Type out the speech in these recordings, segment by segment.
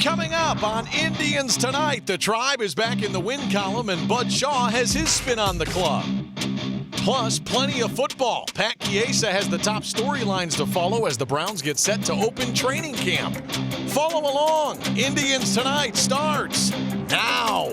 Coming up on Indians Tonight, the Tribe is back in the win column and Bud Shaw has his spin on the club. Plus, plenty of football. Pat Chiesa has the top storylines to follow as the Browns get set to open training camp. Follow along. Indians Tonight starts now.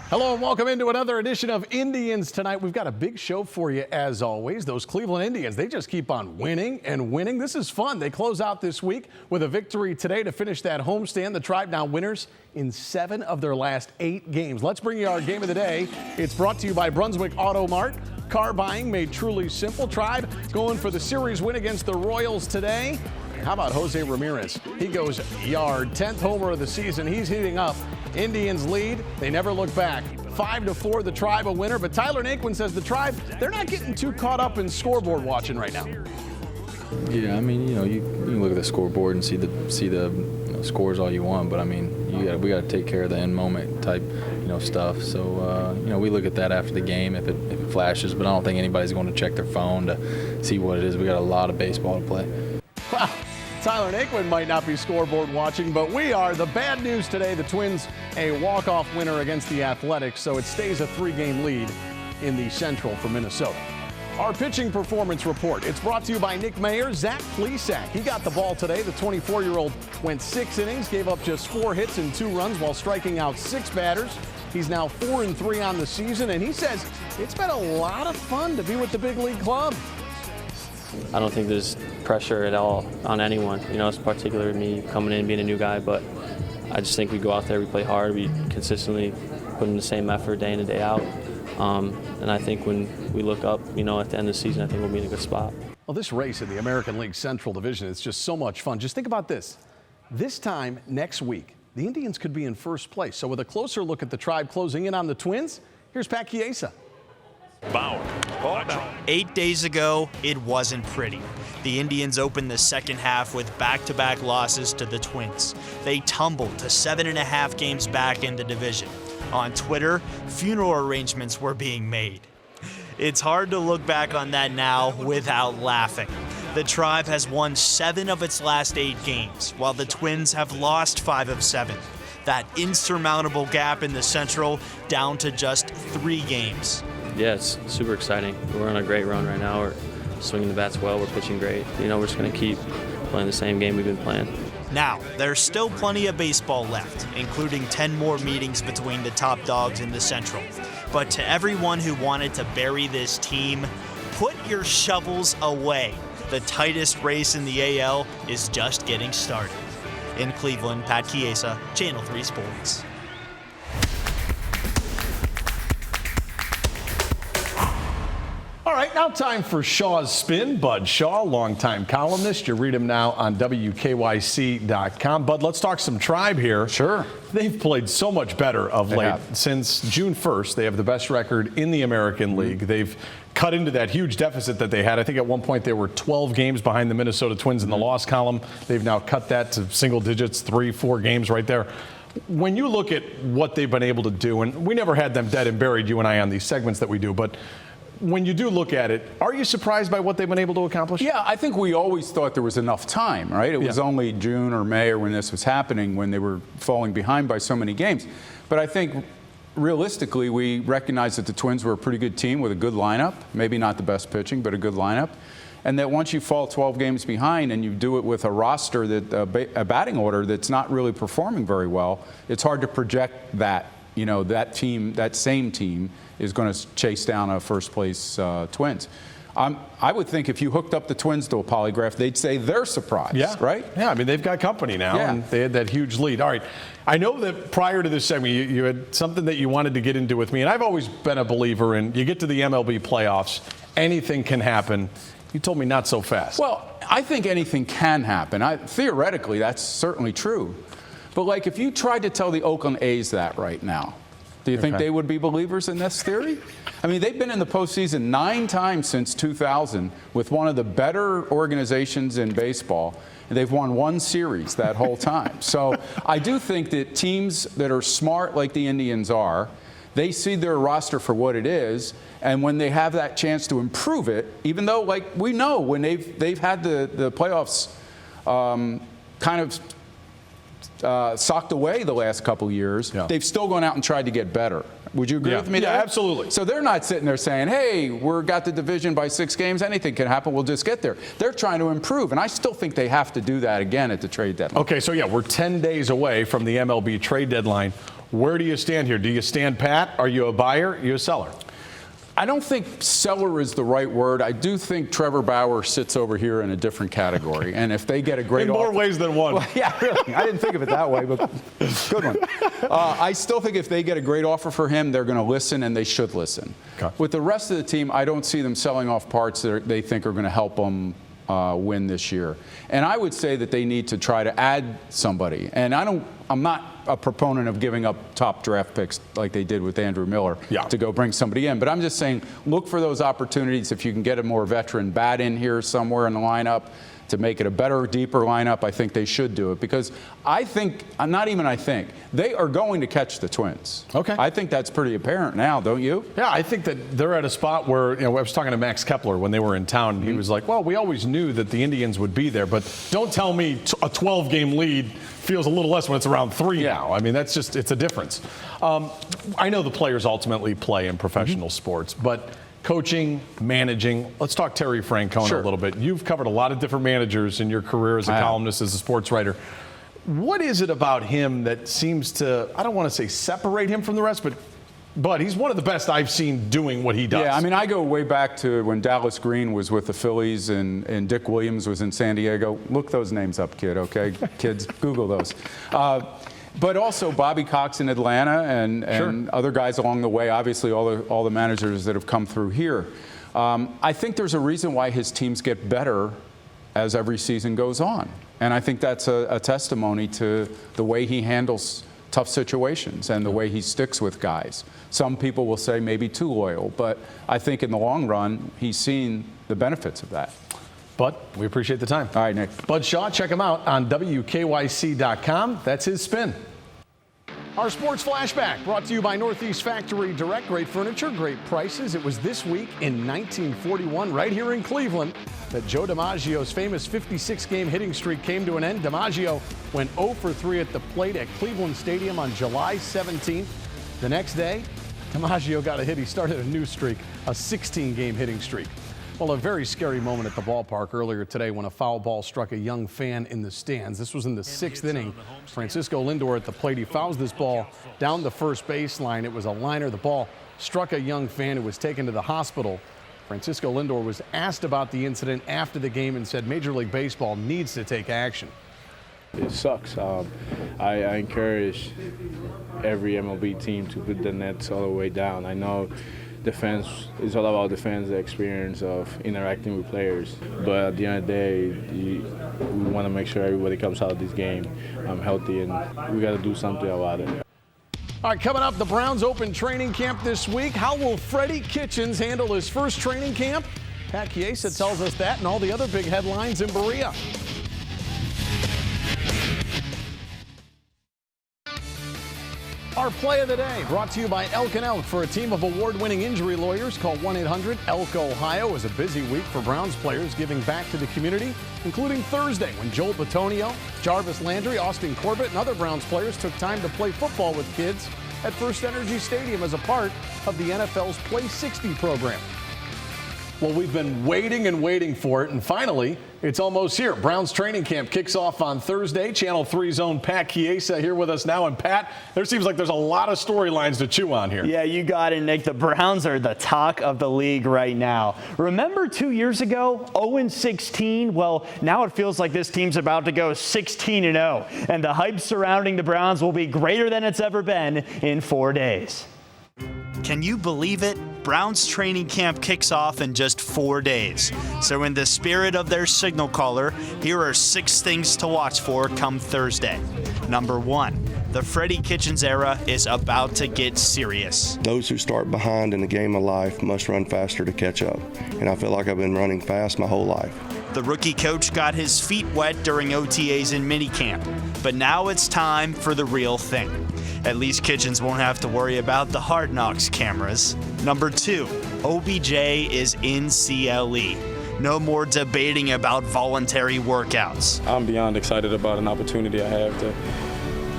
Hello and welcome into another edition of Indians Tonight. We've got a big show for you as always. Those Cleveland Indians, they just keep on winning and winning. This is fun. They close out this week with a victory today to finish that homestand. The Tribe now winners in 7 of their last 8 games. Let's bring you our game of the day. It's brought to you by Brunswick Auto Mart. Car buying made truly simple. Tribe going for the series win against the Royals today. How about Jose Ramirez? He goes yard, 10th homer of the season. He's heating up. Indians lead. They never look back. 5-4, the Tribe a winner. But Tyler Naquin says the Tribe, they're not getting too caught up in scoreboard watching right now. Yeah, I mean, you can look at the scoreboard and see the scores all you want, but I mean, we got to take care of the end moment type, stuff. So, we look at that after the game if it flashes, but I don't think anybody's going to check their phone to see what it is. We got a lot of baseball to play. Wow. Tyler Naquin might not be scoreboard watching, but we are. The bad news today, the Twins a walk-off winner against the Athletics, so it stays a 3-game lead in the Central for Minnesota. Our pitching performance report, it's brought to you by Nick Mayer. Zach Plesac, he got the ball today. The 24-year-old went 6 innings, gave up just 4 hits and 2 runs while striking out 6 batters. He's now 4-3 on the season, and he says it's been a lot of fun to be with the big league club. I don't think there's pressure at all on anyone, it's particularly me coming in, being a new guy, but I just think we go out there, we play hard, we consistently put in the same effort day in and day out, and I think when we look up, at the end of the season, I think we'll be in a good spot. Well, this race in the American League Central Division is just so much fun. Just think about this. This time next week, the Indians could be in first place. So with a closer look at the Tribe closing in on the Twins, here's Pat Chiesa. Bauer. 8 days ago, it wasn't pretty. The Indians opened the second half with back-to-back losses to the Twins. They tumbled to 7.5 games back in the division. On Twitter, funeral arrangements were being made. It's hard to look back on that now without laughing. The Tribe has won 7 of its last 8 games, while the Twins have lost 5 of 7. That insurmountable gap in the Central down to just 3 games. Yeah, it's super exciting. We're on a great run right now. We're swinging the bats well. We're pitching great. We're just going to keep playing the same game we've been playing. Now, there's still plenty of baseball left, including 10 more meetings between the top dogs in the Central. But to everyone who wanted to bury this team, put your shovels away. The tightest race in the AL is just getting started. In Cleveland, Pat Chiesa, Channel 3 Sports. All right, now time for Shaw's Spin. Bud Shaw, longtime columnist. You read him now on WKYC.com. Bud, let's talk some Tribe here. Sure. They've played so much better of late. Since June 1st, they have the best record in the American League. They've cut into that huge deficit that they had. I think at one point they were 12 games behind the Minnesota Twins in the loss column. They've now cut that to single digits, 3-4 games right there. When you look at what they've been able to do, and we never had them dead and buried, you and I, on these segments that we do, but when you do look at it, are you surprised by what they've been able to accomplish? Yeah, I think we always thought there was enough time, right? It was only June or May or when this was happening, when they were falling behind by so many games. But I think realistically, we recognized that the Twins were a pretty good team with a good lineup, maybe not the best pitching, but a good lineup. And that once you fall 12 games behind and you do it with a roster, a batting order that's not really performing very well, it's hard to project that, that team, that same team, is going to chase down a first-place Twins. I would think if you hooked up the Twins to a polygraph, they'd say they're surprised, right? Yeah, I mean, they've got company now, and they had that huge lead. All right, I know that prior to this segment, you had something that you wanted to get into with me, and I've always been a believer in you get to the MLB playoffs, anything can happen. You told me not so fast. Well, I think anything can happen. Theoretically, that's certainly true. But, like, if you tried to tell the Oakland A's that right now, Do you think they would be believers in this theory? I mean, they've been in the postseason 9 times since 2000 with one of the better organizations in baseball. And they've won 1 series that whole time. So I do think that teams that are smart like the Indians are, they see their roster for what it is, and when they have that chance to improve it, even though, like we know, when they've had the playoffs kind of socked away the last couple years, they've still gone out and tried to get better. Would you agree with me there? Yeah, absolutely. So they're not sitting there saying, hey, we've got the division by 6 games, anything can happen, we'll just get there. They're trying to improve, and I still think they have to do that again at the trade deadline. Okay, so yeah, we're 10 days away from the MLB trade deadline. Where do you stand here? Do you stand pat? Are you a buyer? Are you a seller? I don't think seller is the right word. I do think Trevor Bauer sits over here in a different category. And if they get a great in more ways than one. Well, yeah, really. I didn't think of it that way, but good one. I still think if they get a great offer for him, they're going to listen, and they should listen. Okay. With the rest of the team, I don't see them selling off parts that they think are going to help them win this year. And I would say that they need to try to add somebody. And I'm not a proponent of giving up top draft picks like they did with Andrew Miller to go bring somebody in. But I'm just saying, look for those opportunities. If you can get a more veteran bat in here somewhere in the lineup to make it a better, deeper lineup, I think they should do it. Because I think, they are going to catch the Twins. Okay. I think that's pretty apparent now, don't you? Yeah, I think that they're at a spot where, I was talking to Max Kepler when they were in town, and he was like, well, we always knew that the Indians would be there, but don't tell me a 12-game lead feels a little less when it's around 3 now. I mean, it's a difference. I know the players ultimately play in professional sports, but coaching, managing, let's talk Terry Francona a little bit. You've covered a lot of different managers in your career as a columnist, as a sports writer. What is it about him that seems to, I don't want to say separate him from the rest, but he's one of the best I've seen doing what he does. Yeah, I mean, I go way back to when Dallas Green was with the Phillies and Dick Williams was in San Diego. Look those names up, kid, okay? Kids, Google those. But also Bobby Cox in Atlanta and other guys along the way, obviously all the managers that have come through here. I think there's a reason why his teams get better as every season goes on. And I think that's a testimony to the way he handles tough situations and the way he sticks with guys. Some people will say maybe too loyal, but I think in the long run, he's seen the benefits of that. Bud, we appreciate the time. All right, Nick. Bud Shaw, check him out on WKYC.com. That's his spin. Our sports flashback brought to you by Northeast Factory Direct. Great furniture, great prices. It was this week in 1941, right here in Cleveland, that Joe DiMaggio's famous 56-game hitting streak came to an end. DiMaggio went 0 for 3 at the plate at Cleveland Stadium on July 17th. The next day, DiMaggio got a hit. He started a new streak, a 16-game hitting streak. Well, a very scary moment at the ballpark earlier today when a foul ball struck a young fan in the stands. This was in the 6th inning. Francisco Lindor at the plate. He fouls this ball down the first baseline. It was a liner. The ball struck a young fan who was taken to the hospital. Francisco Lindor was asked about the incident after the game and said Major League Baseball needs to take action. It sucks. I encourage every MLB team to put the nets all the way down. I know defense is all about defense, the experience of interacting with players. But at the end of the day, we want to make sure everybody comes out of this game healthy, and we got to do something about it. All right, coming up, the Browns open training camp this week. How will Freddie Kitchens handle his first training camp? Pat Chiesa tells us that and all the other big headlines in Berea. Our play of the day brought to you by Elk & Elk. For a team of award-winning injury lawyers, call 1-800-ELK-OHIO. It was a busy week for Browns players giving back to the community, including Thursday when Joel Bitonio, Jarvis Landry, Austin Corbett, and other Browns players took time to play football with kids at First Energy Stadium as a part of the NFL's Play 60 program. Well, we've been waiting and waiting for it, and finally, it's almost here. Browns training camp kicks off on Thursday. Channel 3's own Pat Chiesa here with us now. And Pat, there seems like there's a lot of storylines to chew on here. Yeah, you got it, Nick. The Browns are the talk of the league right now. Remember 2 years ago, 0-16? Well, now it feels like this team's about to go 16-0. And the hype surrounding the Browns will be greater than it's ever been in 4 days. Can you believe it? Browns training camp kicks off in just 4 days. So in the spirit of their signal caller, here are 6 things to watch for come Thursday. Number 1, the Freddie Kitchens era is about to get serious. Those who start behind in the game of life must run faster to catch up. And I feel like I've been running fast my whole life. The rookie coach got his feet wet during OTAs and minicamp, but now it's time for the real thing. At least Kitchens won't have to worry about the Hard Knocks cameras. Number 2, OBJ is in CLE. No more debating about voluntary workouts. I'm beyond excited about an opportunity I have to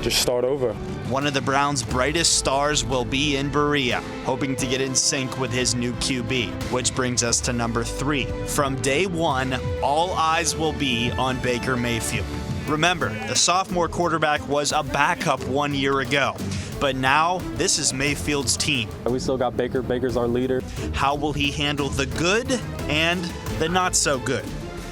just start over. One of the Browns' brightest stars will be in Berea, hoping to get in sync with his new QB, which brings us to number 3. From day one, all eyes will be on Baker Mayfield. Remember, the sophomore quarterback was a backup 1 year ago, but now this is Mayfield's team. We still got Baker. Baker's our leader. How will he handle the good and the not so good?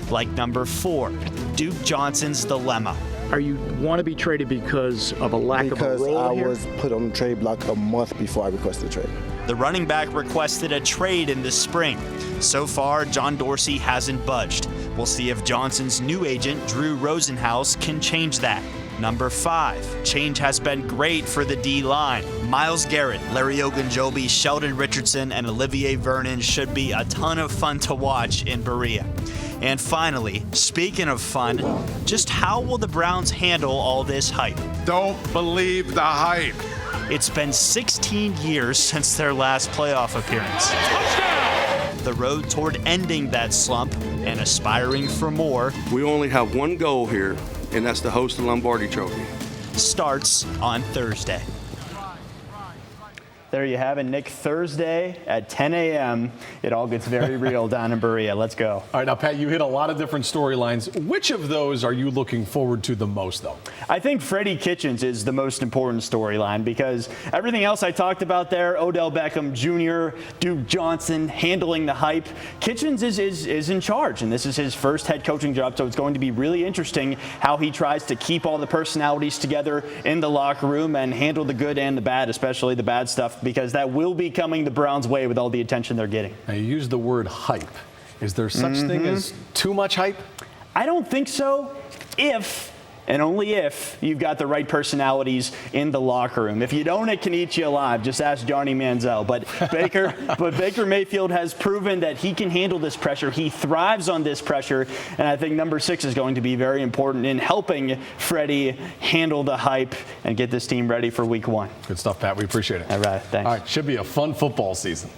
Like number 4, Duke Johnson's dilemma. Are you want to be traded because of a lack of a role here? Because I was put on the trade block a month before I requested the trade. The running back requested a trade in the spring. So far, John Dorsey hasn't budged. We'll see if Johnson's new agent, Drew Rosenhaus, can change that. Number 5, change has been great for the D-line. Myles Garrett, Larry Ogunjobi, Sheldon Richardson, and Olivier Vernon should be a ton of fun to watch in Berea. And finally, speaking of fun, just how will the Browns handle all this hype? Don't believe the hype. It's been 16 years since their last playoff appearance. Touchdown! The road toward ending that slump and aspiring for more. We only have one goal here, and that's to host the Lombardi Trophy. Starts on Thursday. There you have it, Nick. Thursday at 10 a.m. It all gets very real down in Berea. Let's go. All right, now, Pat, you hit a lot of different storylines. Which of those are you looking forward to the most, though? I think Freddie Kitchens is the most important storyline because everything else I talked about there, Odell Beckham Jr., Duke Johnson, handling the hype, Kitchens is in charge, and this is his first head coaching job, so it's going to be really interesting how he tries to keep all the personalities together in the locker room and handle the good and the bad, especially the bad stuff, because that will be coming the Browns' way with all the attention they're getting. Now, you used the word hype. Is there such thing as too much hype? I don't think so, if and only if you've got the right personalities in the locker room. If you don't, it can eat you alive. Just ask Johnny Manziel. But Baker Mayfield has proven that he can handle this pressure. He thrives on this pressure, and I think number 6 is going to be very important in helping Freddie handle the hype and get this team ready for Week 1. Good stuff, Pat. We appreciate it. All right, thanks. All right, should be a fun football season.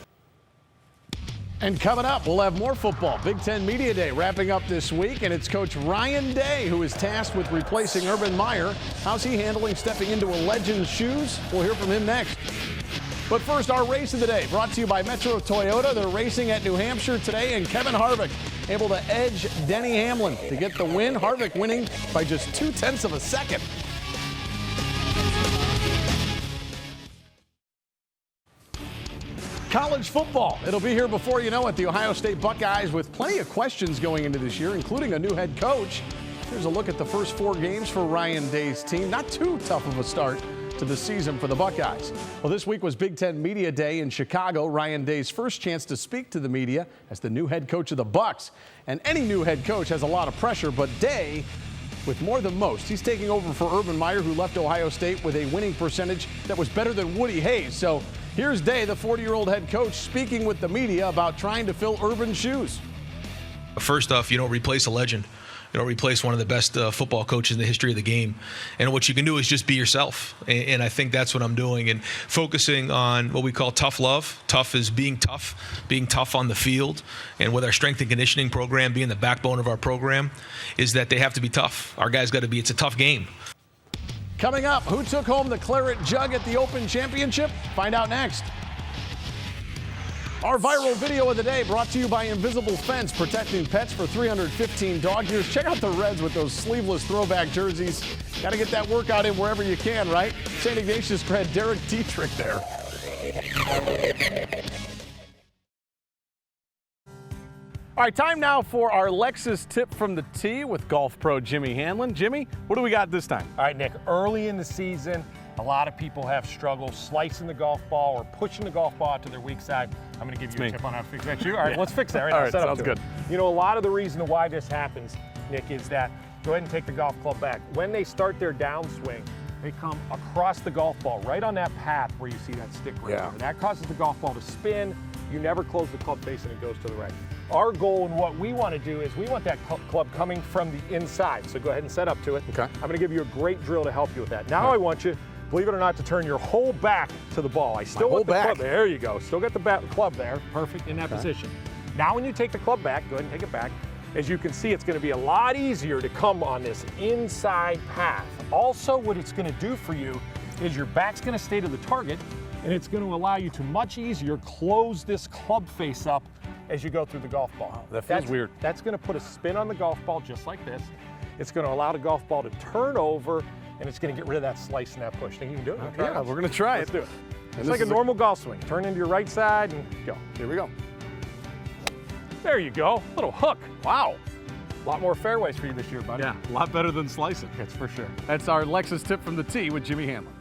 And coming up, we'll have more football. Big Ten Media Day wrapping up this week, and it's Coach Ryan Day who is tasked with replacing Urban Meyer. How's he handling stepping into a legend's shoes? We'll hear from him next. But first, our race of the day, brought to you by Metro Toyota. They're racing at New Hampshire today, and Kevin Harvick able to edge Denny Hamlin to get the win. Harvick winning by just 0.2 of a second. College football. It'll be here before you know it. The Ohio State Buckeyes with plenty of questions going into this year, including a new head coach. Here's a look at the first 4 games for Ryan Day's team. Not too tough of a start to the season for the Buckeyes. Well, this week was Big Ten Media Day in Chicago. Ryan Day's first chance to speak to the media as the new head coach of the Bucs. And any new head coach has a lot of pressure, but Day, with more than most, he's taking over for Urban Meyer, who left Ohio State with a winning percentage that was better than Woody Hayes. So here's Day, the 40-year-old head coach, speaking with the media about trying to fill Urban's shoes. First off, you don't replace a legend. You don't replace one of the best football coaches in the history of the game. And what you can do is just be yourself. And I think that's what I'm doing, and focusing on what we call tough love. Tough is being tough on the field. And with our strength and conditioning program being the backbone of our program, is that they have to be tough. Our guys got to be, it's a tough game. Coming up, who took home the Claret Jug at the Open Championship? Find out next. Our viral video of the day brought to you by Invisible Fence, protecting pets for 315 dog years. Check out the Reds with those sleeveless throwback jerseys. Got to get that workout in wherever you can, right? St. Ignatius grad Derek Dietrich there. All right, time now for our Lexus tip from the tee with golf pro Jimmy Hanlon. Jimmy, what do we got this time? All right, Nick, early in the season, a lot of people have struggled slicing the golf ball or pushing the golf ball out to their weak side. I'm going to give you a tip on how to fix that. All right, let's fix that. All right, sounds good. You know, a lot of the reason why this happens, Nick, is that, go ahead and take the golf club back. When they start their downswing, they come across the golf ball right on that path where you see that stick right there. That causes the golf ball to spin. You never close the club face and it goes to the right. Our goal and what we want to do is we want that club coming from the inside. So go ahead and set up to it. Okay. I'm going to give you a great drill to help you with that. Now I want you, believe it or not, to turn your whole back to the ball. I still want the club. There you go. Still got the club there. Perfect in that position. Now when you take the club back, go ahead and take it back. As you can see, it's going to be a lot easier to come on this inside path. Also, what it's going to do for you is your back's going to stay to the target, and it's going to allow you to much easier close this club face up as you go through the golf ball. That feels weird. That's going to put a spin on the golf ball just like this. It's going to allow the golf ball to turn over, and it's going to get rid of that slice and that push. Think you can do it? Yeah, we're going to try Let's it. do it. It's like a normal golf swing. Turn into your right side and go. Here we go. There you go. Little hook. Wow. A lot more fairways for you this year, buddy. Yeah, a lot better than slicing. That's for sure. That's our Lexus tip from the tee with Jimmy Hanlon.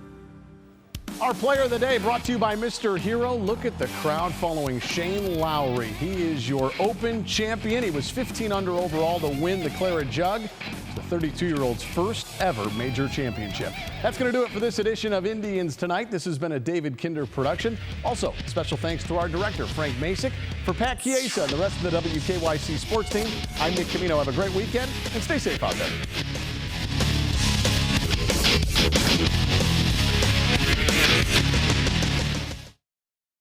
Our player of the day brought to you by Mr. Hero. Look at the crowd following Shane Lowry. He is your Open champion. He was 15 under overall to win the Claret Jug. It's the 32-year-old's first ever major championship. That's going to do it for this edition of Indians Tonight. This has been a David Kinder production. Also, special thanks to our director, Frank Macek. For Pat Chiesa and the rest of the WKYC sports team, I'm Nick Camino. Have a great weekend and stay safe out there.